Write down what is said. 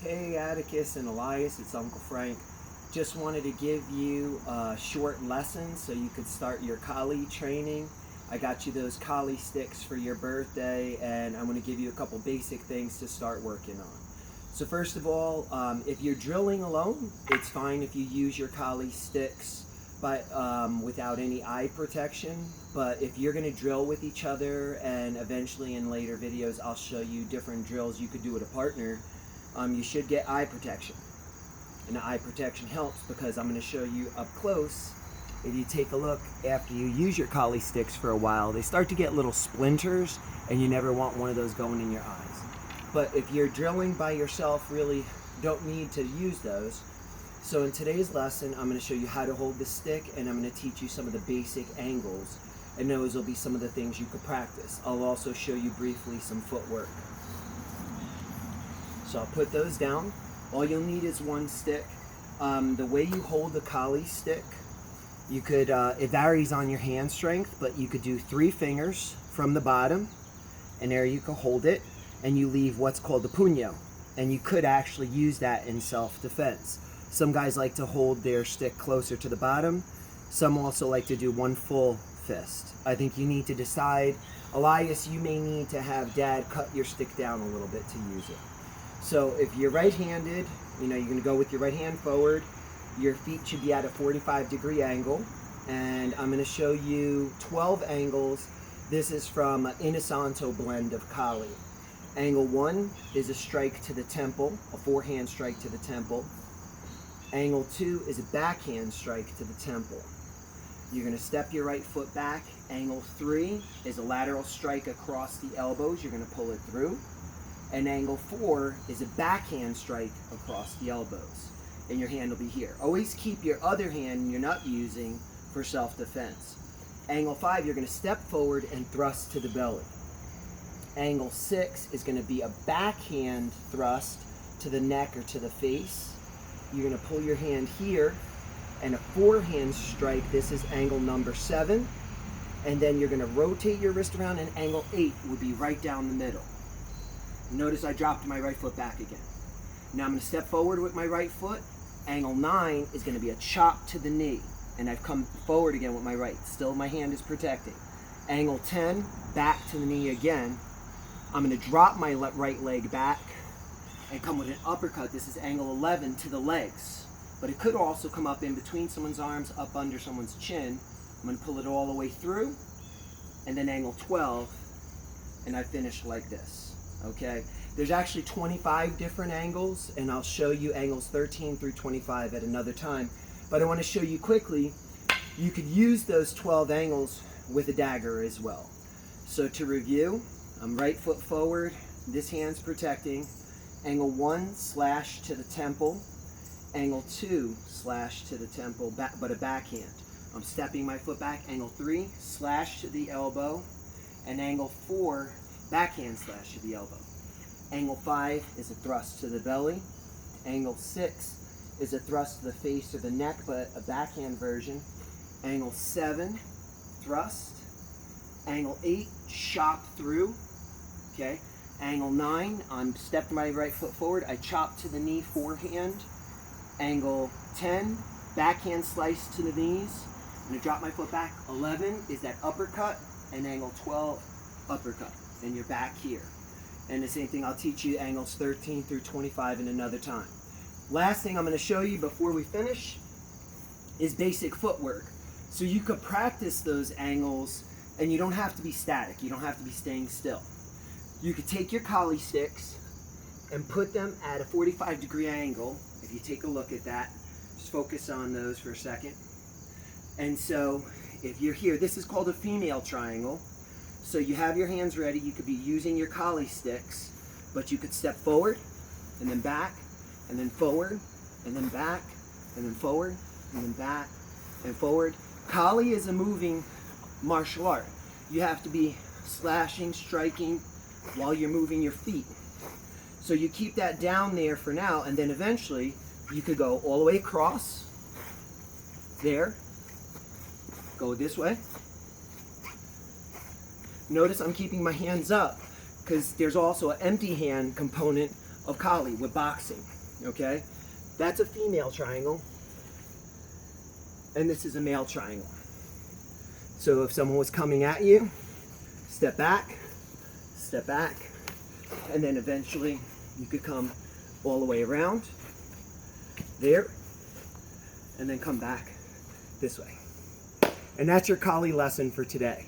Hey Atticus and Elias, it's Uncle Frank. Just wanted to give you a short lesson so you could start your collie training. I got you those collie sticks for your birthday, and I'm going to give you a couple basic things to start working on. So first of all, if you're drilling alone, it's fine if you use your collie sticks without any eye protection. But if you're going to drill with each other, and eventually in later videos I'll show you different drills you could do with a partner, you should get eye protection. And the eye protection helps because I'm going to show you up close. If you take a look after you use your collie sticks for a while, they start to get little splinters, and you never want one of those going in your eyes. But if you're drilling by yourself, really don't need to use those. So in today's lesson, I'm going to show you how to hold the stick, and I'm going to teach you some of the basic angles, and those will be some of the things you could practice. I'll also show you briefly some footwork. So I'll put those down. All you'll need is one stick. The way you hold the collie stick, you could, it varies on your hand strength, but you could do 3 fingers from the bottom, and there you can hold it, and you leave what's called the puño. And you could actually use that in self-defense. Some guys like to hold their stick closer to the bottom. Some also like to do one full fist. I think you need to decide. Elias, you may need to have Dad cut your stick down a little bit to use it. So if you're right-handed, you're going to go with your right hand forward. Your feet should be at a 45-degree angle. And I'm going to show you 12 angles. This is from an Inosanto blend of collie. Angle 1 is a strike to the temple, a forehand strike to the temple. Angle 2 is a backhand strike to the temple. You're going to step your right foot back. Angle 3 is a lateral strike across the elbows. You're going to pull it through. And angle 4 is a backhand strike across the elbows. And your hand will be here. Always keep your other hand you're not using for self-defense. Angle 5, you're going to step forward and thrust to the belly. Angle 6 is going to be a backhand thrust to the neck or to the face. You're going to pull your hand here, and a forehand strike. This is angle number 7. And then you're going to rotate your wrist around, and angle 8 would be right down the middle. Notice I dropped my right foot back again. Now I'm going to step forward with my right foot. Angle 9 is going to be a chop to the knee. And I've come forward again with my right. Still my hand is protecting. Angle 10, back to the knee again. I'm going to drop my right leg back and come with an uppercut. This is angle 11 to the legs. But it could also come up in between someone's arms, up under someone's chin. I'm going to pull it all the way through. And then angle 12, and I finish like this. Okay, there's actually 25 different angles, and I'll show you angles 13 through 25 at another time. But I want to show you quickly, you could use those 12 angles with a dagger as well. So to review, I'm right foot forward, this hand's protecting. Angle 1, slash to the temple. Angle 2, slash to the temple, but a backhand. I'm stepping my foot back. Angle 3, slash to the elbow. And angle 4, backhand slash to the elbow. Angle 5 is a thrust to the belly. Angle 6 is a thrust to the face or the neck, but a backhand version. Angle 7, thrust. Angle 8, chop through. Okay. Angle 9, I'm stepping my right foot forward. I chop to the knee, forehand. Angle 10, backhand slice to the knees. I'm going to drop my foot back. 11 is that uppercut. And angle 12, uppercut. And you're back here. And the same thing, I'll teach you angles 13 through 25 in another time. Last thing I'm going to show you before we finish is basic footwork. So you could practice those angles, and you don't have to be static. You don't have to be staying still. You could take your collie sticks and put them at a 45-degree angle. If you take a look at that, just focus on those for a second. And so if you're here, this is called a female triangle. So you have your hands ready. You could be using your collie sticks, but you could step forward and then back and then forward and then back and then forward and then back and forward. Collie is a moving martial art. You have to be slashing, striking while you're moving your feet. So you keep that down there for now, and then eventually you could go all the way across there, go this way. Notice I'm keeping my hands up because there's also an empty hand component of Kali with boxing, okay? That's a female triangle, and this is a male triangle. So if someone was coming at you, step back, and then eventually you could come all the way around there, and then come back this way. And that's your Kali lesson for today.